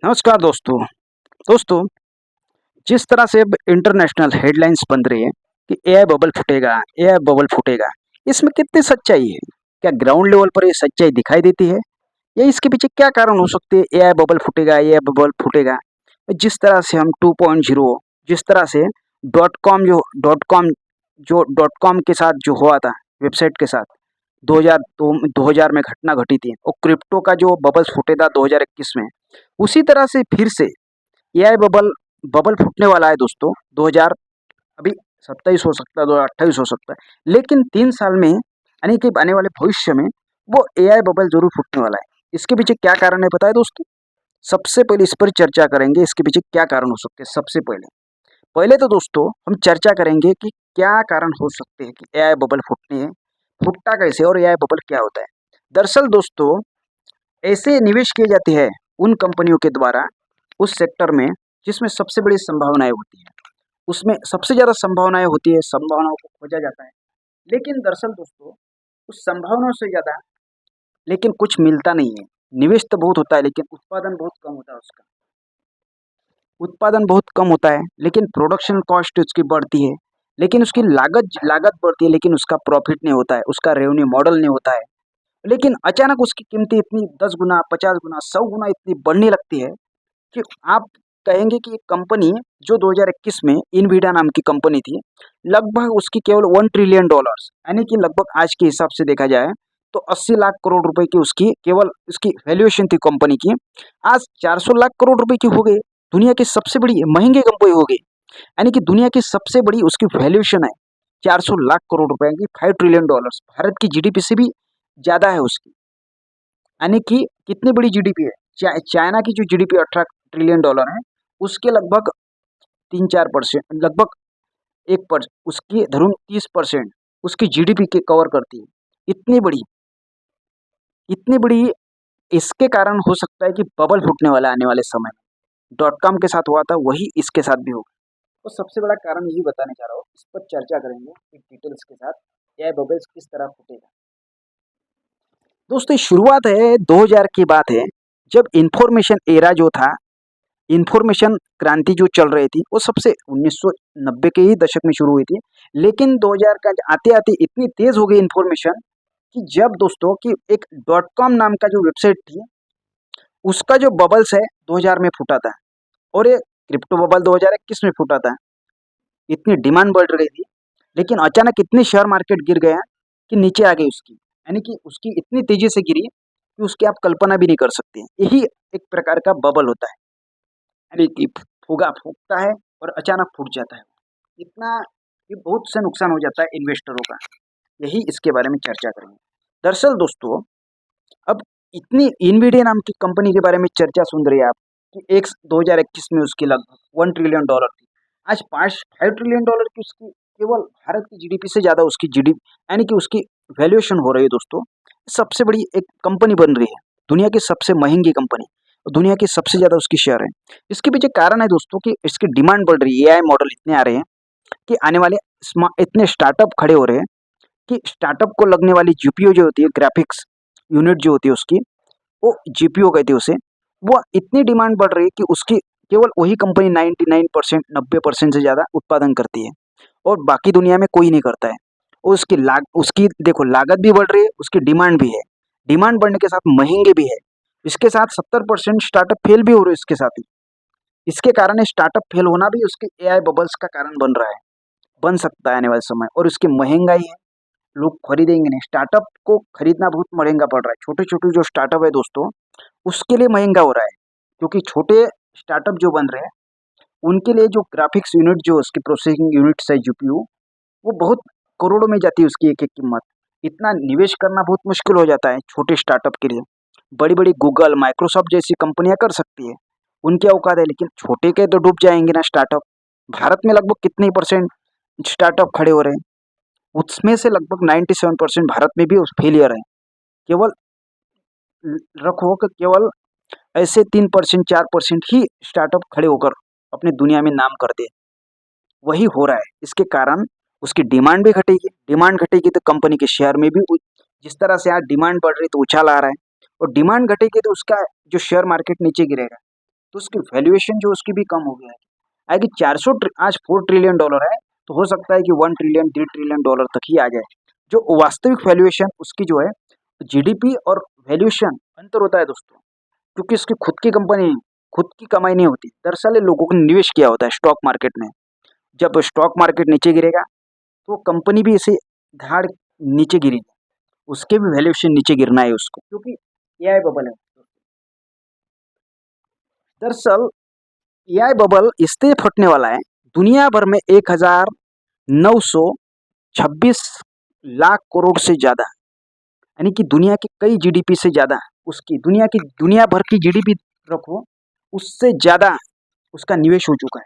नमस्कार दोस्तों। दोस्तों, जिस तरह से अब इंटरनेशनल हेडलाइंस बन रही है कि एआई बबल फूटेगा, इसमें कितनी सच्चाई है? क्या ग्राउंड लेवल पर ये सच्चाई दिखाई देती है? या इसके पीछे क्या कारण हो सकते हैं एआई बबल फूटेगा? जिस तरह से हम 2.0 जिस तरह से डॉट कॉम के साथ जो हुआ था, वेबसाइट के साथ 2000 में घटना घटी थी और क्रिप्टो का जो बबल्स फूटे था 2021 में, उसी तरह से फिर से एआई बबल फूटने वाला है दोस्तों। 2000 अभी 27 हो सकता है, 2028 हो सकता है, लेकिन 3 साल में यानी कि आने वाले भविष्य में वो एआई बबल जरूर फूटने वाला है। इसके पीछे क्या कारण है पता है दोस्तों? सबसे पहले इस पर चर्चा करेंगे, इसके पीछे क्या कारण हो सकते हैं। सबसे पहले पहले तो दोस्तों हम चर्चा करेंगे कि क्या कारण हो सकते हैं कि एआई बबल फूटने हैं, फूटता कैसे और एआई बबल क्या होता है। दरअसल दोस्तों, ऐसे निवेश किए जाते हैं उन कंपनियों के द्वारा उस सेक्टर में जिसमें सबसे बड़ी संभावनाएं होती है, उसमें सबसे ज़्यादा संभावनाएं होती है, संभावनाओं को खोजा जाता है। लेकिन दरअसल दोस्तों, उस संभावनाओं से ज़्यादा लेकिन कुछ मिलता नहीं है। निवेश तो बहुत होता है लेकिन उत्पादन बहुत कम होता है उसका। उत्पादन बहुत कम होता है लेकिन प्रोडक्शन कॉस्ट उसकी बढ़ती है, लेकिन उसकी लागत लागत बढ़ती है लेकिन उसका प्रॉफिट नहीं होता है, उसका रेवेन्यू मॉडल नहीं होता है। लेकिन अचानक उसकी कीमतें इतनी 10 गुना, 50 गुना, 100 गुना इतनी बढ़ने लगती है कि आप कहेंगे कि एक कंपनी जो 2021 में इनवीडा नाम की कंपनी थी, लगभग उसकी केवल 1 ट्रिलियन डॉलर्स यानी कि लगभग आज के हिसाब से देखा जाए तो 80 लाख करोड़ रुपए की उसकी केवल उसकी वैल्यूएशन थी कंपनी की। आज 400 लाख करोड़ रुपए की हो गई। दुनिया की सबसे बड़ी महंगी कंपनी हो गई, यानी कि दुनिया की सबसे बड़ी उसकी वैल्यूएशन है 400 लाख करोड़ रुपए की, 5 ट्रिलियन डॉलर्स। भारत की जीडीपी से भी ज़्यादा है उसकी, यानी कि कितनी बड़ी जीडीपी है। चाइना की जो जीडीपी 18 ट्रिलियन डॉलर है, उसके लगभग 3-4%, लगभग 1% उसकी धरुन 30% उसकी जीडीपी के कवर करती है। इतनी बड़ी इतनी बड़ी इसके कारण हो सकता है कि बबल फूटने वाला है आने वाले समय में। डॉट कॉम के साथ हुआ था वही इसके साथ भी होगा। तो सबसे बड़ा कारण यही बताने जा रहा हूँ, इस पर चर्चा करेंगे एक डिटेल्स के साथ, एआई बबल्स किस तरह फूटेगा। दोस्तों शुरुआत है 2000 की बात है, जब इंफॉर्मेशन एरा जो था, इंफॉर्मेशन क्रांति जो चल रही थी वो सबसे 1990 के ही दशक में शुरू हुई थी। लेकिन 2000 का आते आते इतनी तेज हो गई इंफॉर्मेशन कि जब दोस्तों कि एक डॉट कॉम नाम का जो वेबसाइट थी, उसका जो बबल्स है 2000 में फूटा था और ये क्रिप्टो बबल 2021 में फूटा था। इतनी डिमांड बढ़ रही थी, लेकिन अचानक इतनी शेयर मार्केट गिर गया कि नीचे आ गई उसकी, यानी कि उसकी इतनी तेजी से गिरी कि उसकी आप कल्पना भी नहीं कर सकते। यही एक प्रकार का बबल होता है, यानी कि फूगा फूकता है और अचानक फूट जाता है। इतना ये बहुत से नुकसान हो जाता है इन्वेस्टरों का। यही इसके बारे में चर्चा करेंगे। दरअसल दोस्तों, अब इतनी इनवीडिया नाम की कंपनी के बारे में चर्चा सुन रही है आप कि एक 2021 में उसकी लगभग 1 ट्रिलियन डॉलर थी। आज 5 ट्रिलियन डॉलर की उसकी केवल भारत की जीडीपी से ज़्यादा उसकी जीडीपी यानी कि उसकी वैल्यूएशन हो रही है दोस्तों। सबसे बड़ी एक कंपनी बन रही है, दुनिया की सबसे महंगी कंपनी और दुनिया की सबसे ज़्यादा उसकी शेयर है। इसके पीछे कारण है दोस्तों कि इसकी डिमांड बढ़ रही है, एआई मॉडल इतने आ रहे हैं कि आने वाले इतने स्टार्टअप खड़े हो रहे हैं कि स्टार्टअप को लगने वाली जीपीयू जो होती है, ग्राफिक्स यूनिट जो होती है उसकी, वो जीपीयू कहते हैं उसे, वो इतनी डिमांड बढ़ रही है कि उसकी केवल वही कंपनी 99% 90% से ज़्यादा उत्पादन करती है और बाकी दुनिया में कोई नहीं करता है। और उसकी देखो लागत भी बढ़ रही है, उसकी डिमांड भी है। डिमांड बढ़ने के साथ महंगे भी है। इसके साथ 70% स्टार्टअप फेल भी हो रहे हैं इसके साथ ही। इसके कारण स्टार्टअप फेल होना भी उसके एआई बबल्स का कारण बन रहा है, बन सकता है आने वाले समय। और उसकी महंगाई है, लोग खरीदेंगे नहीं। स्टार्टअप को खरीदना बहुत महंगा पड़ रहा है। छोटे-छोटे जो स्टार्टअप है दोस्तों, उसके लिए महंगा हो रहा है, क्योंकि छोटे स्टार्टअप जो बन रहे हैं, उनके लिए जो ग्राफिक्स यूनिट जो उसकी प्रोसेसिंग यूनिट्स है जीपीयू, वो बहुत करोड़ों में जाती है उसकी एक-एक कीमत। इतना निवेश करना बहुत मुश्किल हो जाता है छोटे स्टार्टअप के लिए। बड़ी-बड़ी गूगल, माइक्रोसॉफ्ट जैसी कंपनियाँ कर सकती है, उनकी औकात है, लेकिन छोटे के तो डूब जाएँगे ना स्टार्टअप। भारत में लगभग कितने परसेंट स्टार्टअप खड़े हो रहे हैं, उसमें से लगभग 97% भारत में भी फेलियर है। केवल रखो कि केवल ऐसे 3% 4% ही स्टार्टअप खड़े होकर अपनी दुनिया में नाम कर दे। वही हो रहा है। इसके कारण उसकी डिमांड भी घटेगी। डिमांड घटेगी तो कंपनी के शेयर में भी जिस तरह से आज डिमांड बढ़ रही है तो उछाल आ रहा है और डिमांड घटेगी तो उसका जो शेयर मार्केट नीचे गिरेगा। तो उसकी वैल्यूएशन जो उसकी भी कम हो गया है। आगे 400 आज $4 ट्रिलियन है, तो हो सकता है कि 1 ट्रिलियन $3 ट्रिलियन तक ही आ जाए। जो वास्तविक वैल्यूएशन उसकी जो है, जीडीपी और वैल्यूएशन अंतर होता है दोस्तों, क्योंकि इसकी खुद की कंपनी, खुद की कमाई नहीं होती। दरअसल ये लोगों ने निवेश किया होता है स्टॉक मार्केट में। जब स्टॉक मार्केट नीचे गिरेगा, तो कंपनी भी इसे धाड़ नीचे गिरेगी, उसके भी वैल्यूएशन नीचे गिरना है उसको, क्योंकि एआई बबल है। दरअसल एआई बबल इसलिए फटने वाला है, दुनिया भर में 1926 लाख करोड़ से ज़्यादा, यानी कि दुनिया की कई जीडीपी से ज़्यादा, उसकी दुनिया भर की जीडीपी रखो, उससे ज़्यादा उसका निवेश हो चुका है।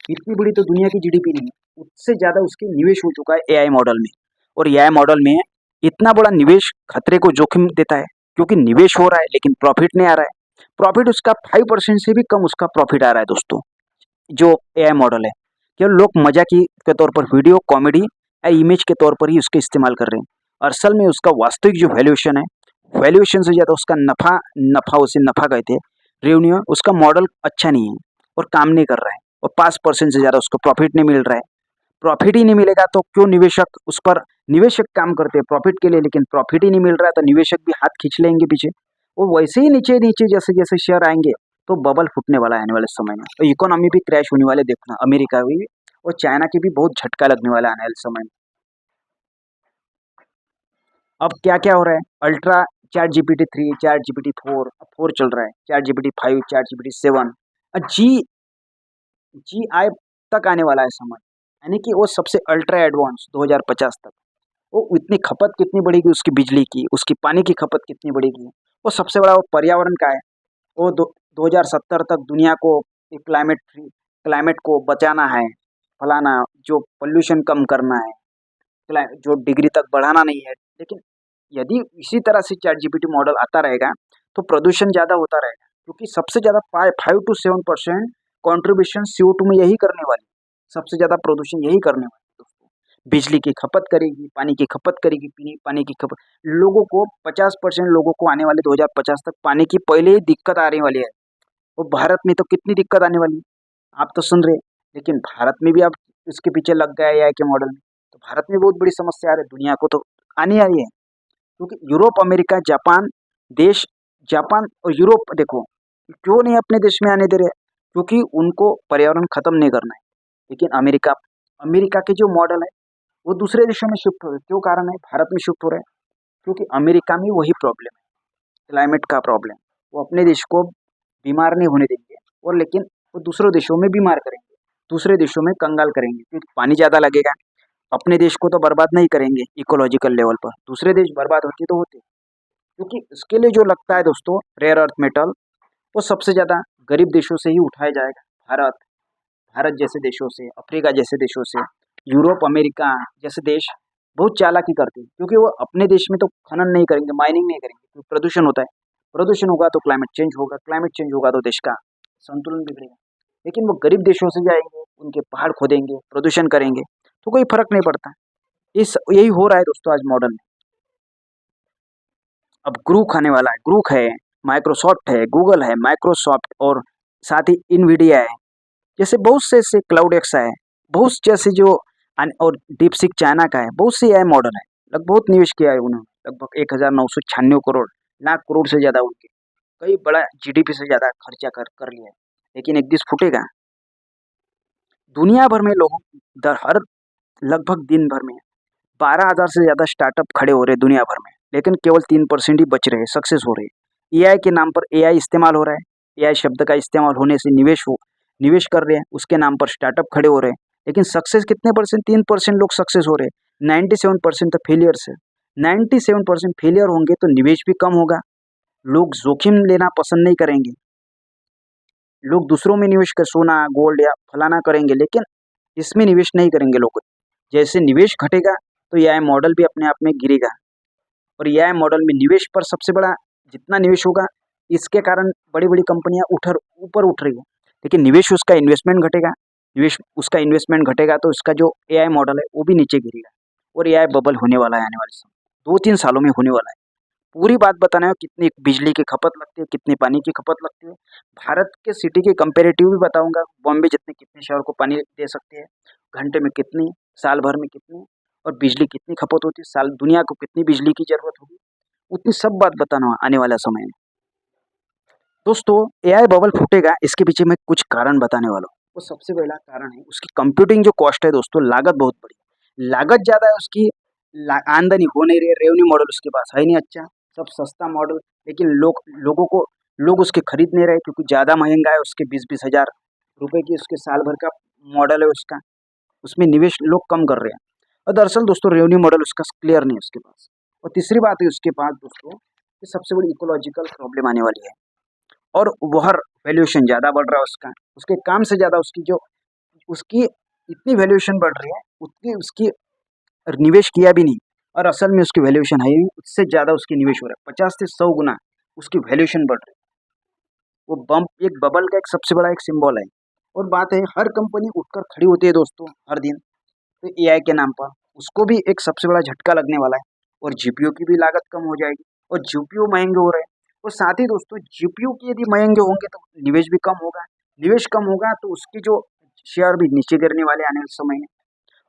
इतनी बड़ी तो दुनिया की जीडीपी नहीं है, उससे ज़्यादा उसकी निवेश हो चुका है एआई मॉडल में। और एआई मॉडल में इतना बड़ा निवेश खतरे को जोखिम देता है, क्योंकि निवेश हो रहा है लेकिन प्रॉफिट नहीं आ रहा है। प्रॉफिट उसका 5% से भी कम उसका प्रॉफिट आ रहा है दोस्तों, जो एआई मॉडल है। केवल लोग मजा की के तौर पर, वीडियो कॉमेडी या इमेज के तौर पर ही उसके इस्तेमाल कर रहे हैं। और असल में उसका वास्तविक जो वैल्यूएशन है, वैल्यूएशन से ज़्यादा उसका नफ़ा, उसे नफ़ा कहते हैं, रेवेन्यू, उसका मॉडल अच्छा नहीं है और काम नहीं कर रहा है, और 5% से ज़्यादा उसको प्रॉफिट नहीं मिल रहा है। प्रॉफिट ही नहीं मिलेगा तो क्यों निवेशक उस पर, निवेशक काम करते हैं प्रॉफिट के लिए, लेकिन प्रॉफिट ही नहीं मिल रहा है तो निवेशक भी हाथ खींच लेंगे पीछे। वो वैसे ही नीचे नीचे जैसे जैसे शेयर आएंगे, तो बबल फूटने वाला है आने वाले समय में, और इकोनॉमी भी क्रैश होने वाले देखना, अमेरिका भी और चाइना की भी बहुत झटका लगने वाला है आने वाले समय में। अब क्या क्या हो रहा है, अल्ट्रा, ChatGPT 3, ChatGPT 4, अब 4 चल रहा है, ChatGPT 5, ChatGPT 7, जी जी आई तक आने वाला है समय, यानी कि वो सबसे अल्ट्रा एडवांस 2050 तक। वो इतनी खपत कितनी बढ़ेगी उसकी बिजली की, उसकी पानी की खपत कितनी बढ़ेगी, वो सबसे बड़ा वो पर्यावरण का है। वो 2070 तक दुनिया को क्लाइमेट को बचाना है, फलाना, जो पोल्यूशन कम करना है, जो डिग्री तक बढ़ाना नहीं है। लेकिन यदि इसी तरह से ChatGPT मॉडल आता रहेगा, तो प्रदूषण ज़्यादा होता रहेगा, क्योंकि सबसे ज़्यादा 5 to 7% कॉन्ट्रीब्यूशन CO2 में यही करने वाली, सबसे ज़्यादा प्रदूषण यही करने वाली दोस्तों। बिजली की खपत करेगी, पानी की खपत करेगी, पानी की खपत, लोगों को 50% लोगों को आने वाले 2050 तक पानी की पहले ही दिक्कत आने वाली है। वो भारत में तो कितनी दिक्कत आने वाली है, आप तो सुन रहे हैं, लेकिन भारत में भी आप इसके पीछे लग गए एआई के मॉडल में, तो भारत में बहुत बड़ी समस्या आ रही है, दुनिया को तो आनी आ रही है। क्योंकि यूरोप, अमेरिका, जापान देश, जापान और यूरोप देखो, क्यों नहीं अपने देश में आने दे रहे? क्योंकि उनको पर्यावरण खत्म नहीं करना है। लेकिन अमेरिका, अमेरिका के जो मॉडल है, वो दूसरे देशों में शिफ्ट हो रहे हैं। क्यों कारण है भारत में शिफ्ट हो रहे हैं? क्योंकि अमेरिका में वही प्रॉब्लम है, क्लाइमेट का प्रॉब्लम। वो अपने देश को बीमार नहीं होने देंगे, और लेकिन वो दूसरे देशों में बीमार करेंगे, दूसरे देशों में कंगाल करेंगे, क्योंकि पानी ज़्यादा लगेगा। अपने देश को तो बर्बाद नहीं करेंगे इकोलॉजिकल लेवल पर, दूसरे देश बर्बाद होते तो होते। क्योंकि इसके लिए जो लगता है दोस्तों रेयर अर्थ मेटल, वो सबसे ज़्यादा गरीब देशों से ही उठाया जाएगा। भारत, भारत जैसे देशों से, अफ्रीका जैसे देशों से, यूरोप, अमेरिका जैसे देश बहुत चालाकी करते हैं, क्योंकि वो अपने देश में तो खनन नहीं करेंगे, माइनिंग नहीं करेंगे, क्योंकि प्रदूषण होता है। प्रदूषण होगा तो क्लाइमेट चेंज होगा, क्लाइमेट चेंज होगा तो देश का संतुलन बिगड़ेगा। लेकिन वो गरीब देशों से जाएंगे, उनके पहाड़ खोदेंगे, प्रदूषण करेंगे, तो कोई फर्क नहीं पड़ता। इस यही हो रहा है दोस्तों आज मॉडर्न में। अब ग्रूक आने वाला है, ग्रूक है, माइक्रोसॉफ्ट है, गूगल है, माइक्रोसॉफ्ट, और साथ ही इनवीडिया है, जैसे बहुत से ऐसे, क्लाउड एक्स है, बहुत जैसे जो और डीपसीक चाइना का है, बहुत से एआई मॉडल है। लगभग बहुत निवेश किया है उन्होंने, लगभग 1996 करोड़, लाख करोड़ से ज़्यादा उनके, कई बड़ा जीडीपी से ज़्यादा खर्चा कर लिया है। लेकिन एक दिन फूटेगा। दुनिया भर में लोग हर लगभग दिन भर में 12,000 से ज़्यादा स्टार्टअप खड़े हो रहे हैं दुनिया भर में, लेकिन केवल 3% ही बच रहे हैं, सक्सेस हो रहे हैं। एआई के नाम पर एआई इस्तेमाल हो रहा है, एआई शब्द का इस्तेमाल होने से निवेश कर रहे हैं, उसके नाम पर स्टार्टअप खड़े हो रहे हैं, लेकिन सक्सेस कितने परसेंट? 3% लोग सक्सेस हो रहे हैं, 97% तो फेलियर्स है। 97% फेलियर होंगे तो निवेश भी कम होगा, लोग जोखिम लेना पसंद नहीं करेंगे, लोग दूसरों में निवेश कर, सोना, गोल्ड या फलाना करेंगे, लेकिन इसमें निवेश नहीं करेंगे लोग। जैसे निवेश घटेगा तो एआई मॉडल भी अपने आप में गिरेगा, और एआई मॉडल में निवेश पर सबसे बड़ा, जितना निवेश होगा, इसके कारण बड़ी-बड़ी कंपनियां ऊपर उठ रही है। लेकिन निवेश उसका इन्वेस्टमेंट घटेगा, तो उसका जो एआई मॉडल है वो भी नीचे गिरेगा, और एआई बबल होने वाला है आने वाले समय 2-3 सालों में होने वाला है। पूरी बात बताना है, कितनी बिजली की खपत लगती है, कितनी पानी की खपत लगती है। भारत के सिटी के कंपैरेटिव भी बताऊँगा, बॉम्बे जितने कितने शहर को पानी दे सकते हैं, घंटे में कितनी, साल भर में कितनी और बिजली कितनी खपत होती है, साल दुनिया को कितनी बिजली की ज़रूरत होगी, उतनी सब बात बताना आने वाला समय में। दोस्तों, एआई बबल फूटेगा, इसके पीछे मैं कुछ कारण बताने वाला हूँ। वो सबसे पहला कारण है उसकी कंप्यूटिंग जो कॉस्ट है दोस्तों, लागत बहुत बड़ी है। लागत ज़्यादा है उसकी, आमदनी हो नहीं रही है, रेवेन्यू मॉडल उसके पास है ही नहीं अच्छा, सब सस्ता मॉडल, लेकिन लोग उसके खरीद नहीं रहे क्योंकि ज़्यादा महंगा है, उसके 20-20 हज़ार रुपए की उसके साल भर का मॉडल है उसका, उसमें निवेश लोग कम कर रहे हैं। और दरअसल दोस्तों रेवेन्यू मॉडल उसका क्लियर नहीं है उसके पास। और तीसरी बात है उसके पास दोस्तों, ये सबसे बड़ी इकोलॉजिकल प्रॉब्लम आने वाली है। और वह वैल्यूएशन ज़्यादा बढ़ रहा है उसका, उसके काम से ज़्यादा उसकी इतनी वैल्यूएशन बढ़ रही है, उतनी उसकी निवेश किया भी नहीं और असल में उसकी वैल्यूएशन है ही नहीं, उससे ज़्यादा उसकी निवेश हो रहा है, 50 से 100 गुना उसकी वैल्यूएशन बढ़ रही है। वो बम्प एक बबल का एक सबसे बड़ा एक सिंबल है। और बात है हर कंपनी उठकर खड़ी होती है दोस्तों हर दिन, तो एआई के नाम पर उसको भी एक सबसे बड़ा झटका लगने वाला है और जीपीयू की भी लागत कम हो जाएगी और जीपीयू महंगे हो रहे हैं। और साथ ही दोस्तों जीपीयू की यदि महंगे होंगे तो निवेश भी कम होगा, निवेश कम होगा तो उसकी जो शेयर भी नीचे गिरने वाले आने वाले समय में।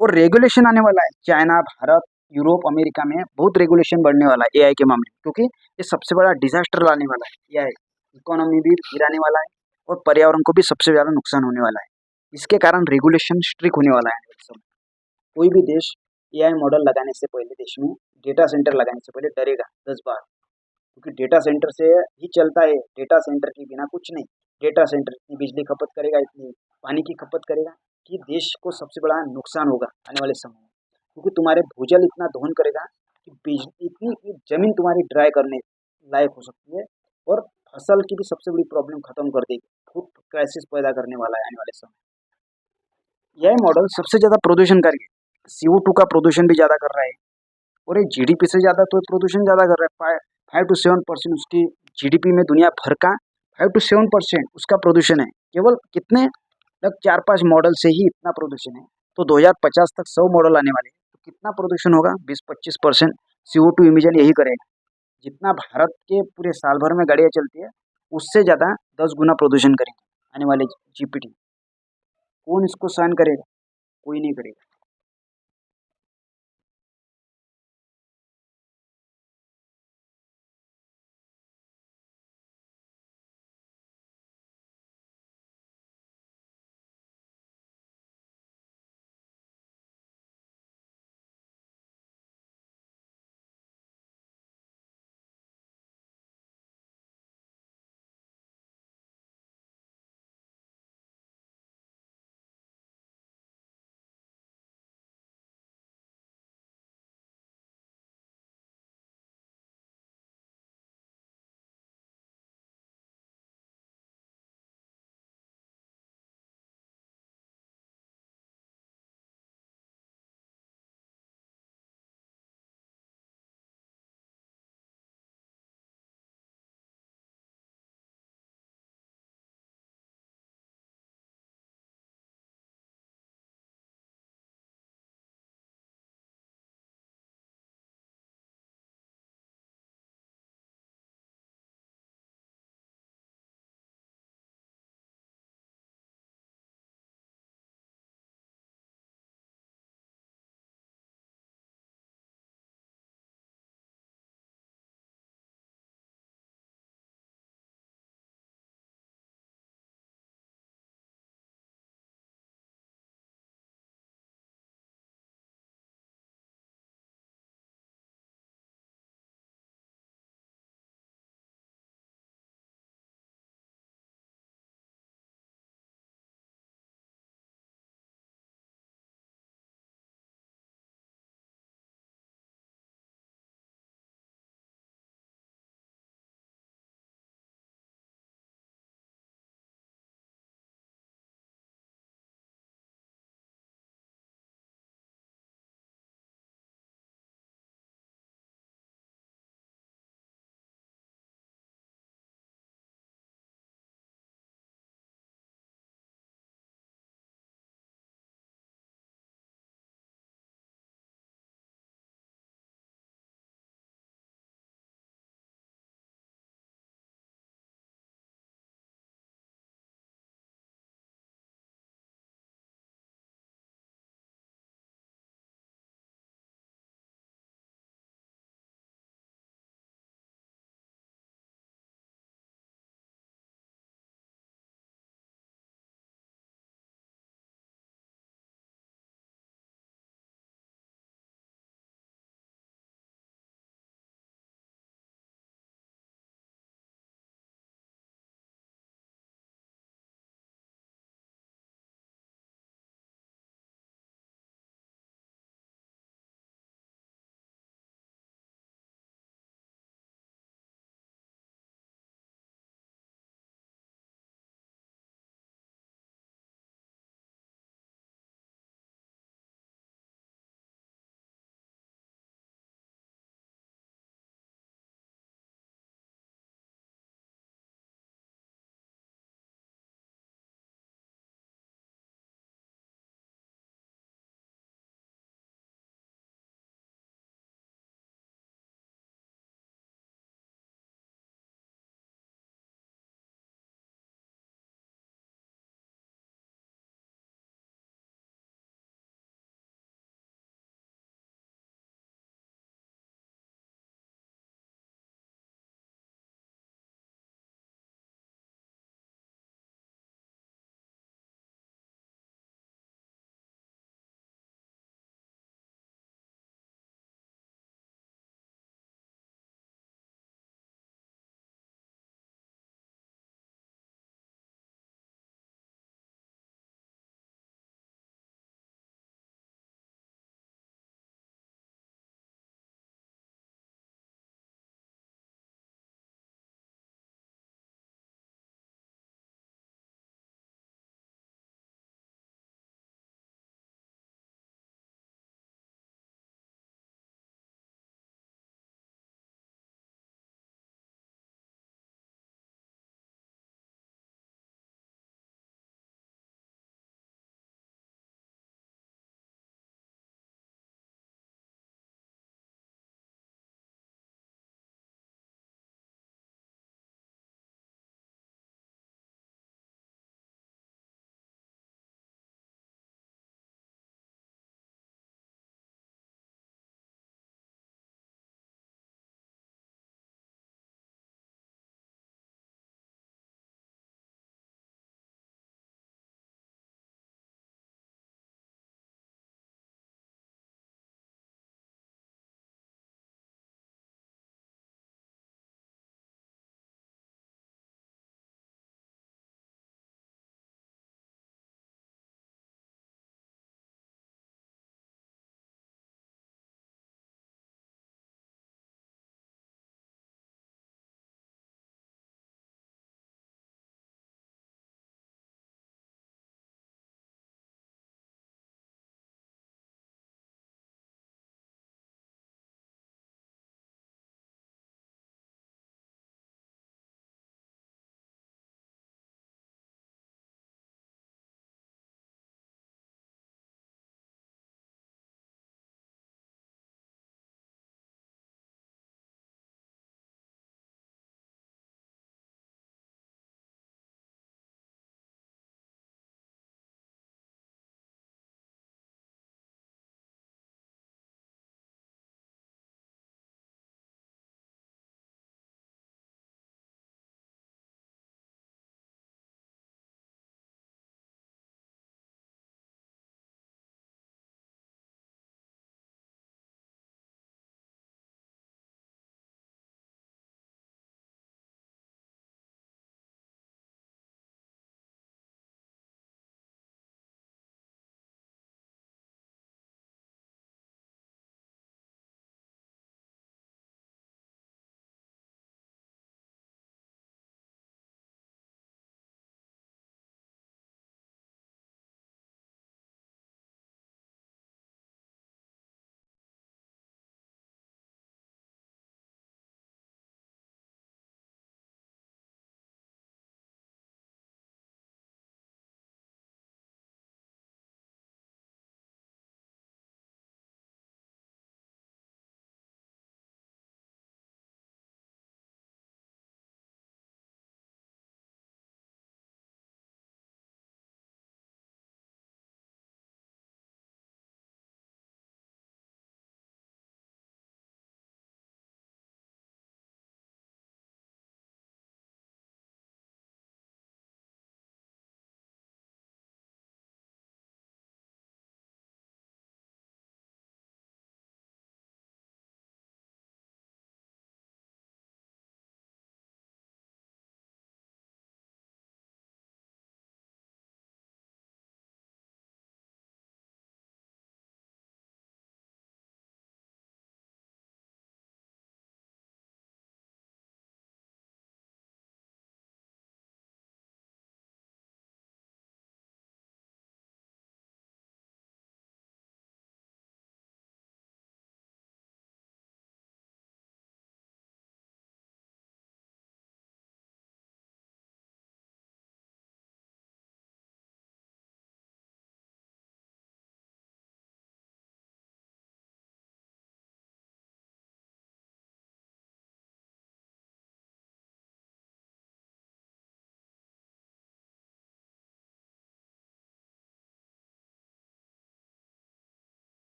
और रेगुलेशन आने वाला है, चाइना, भारत, यूरोप, अमेरिका में बहुत रेगुलेशन बढ़ने वाला है एआई के मामले में, क्योंकि ये सबसे बड़ा डिजास्टर लाने वाला है एआई, इकोनॉमी भी गिराने वाला है और पर्यावरण को भी सबसे ज़्यादा नुकसान होने वाला है। इसके कारण रेगुलेशन स्ट्रिक्ट होने वाला है इस समय। कोई भी देश एआई मॉडल लगाने से पहले देश में डेटा सेंटर लगाने से पहले डरेगा 10 बार, क्योंकि डेटा सेंटर से ही चलता है, डेटा सेंटर के बिना कुछ नहीं। डेटा सेंटर इतनी बिजली खपत करेगा, इतनी पानी की खपत करेगा कि देश को सबसे बड़ा नुकसान होगा आने वाले समय में, क्योंकि तुम्हारे भूजल इतना दोहन करेगा कि बिजली इतनी ज़मीन तुम्हारी ड्राई करने लायक हो सकती है और फसल की भी सबसे बड़ी प्रॉब्लम खत्म कर देगी, फूड क्राइसिस पैदा करने वाला है आने वाले समय। यह मॉडल सबसे ज़्यादा प्रदूषणकारी है, CO2 का प्रदूषण भी ज़्यादा कर रहा है और ये जीडीपी से ज़्यादा तो प्रदूषण ज़्यादा कर रहा है। 5 to 7% उसकी जीडीपी में दुनिया भर का 5 to 7% उसका प्रदूषण है। केवल कितने लग 4-5 मॉडल से ही इतना प्रदूषण है। तो 2050 तक 100 मॉडल आने वाले हैं, तो कितना प्रदूषण होगा? 20-25% CO2 इमिशन यही करेगा। जितना भारत के पूरे साल भर में गाड़ियाँ चलती है, उससे ज़्यादा 10 गुना प्रदूषण करेगी आने वाले जीपीटी। कौन इसको सहन करेगा? कोई नहीं करेगा।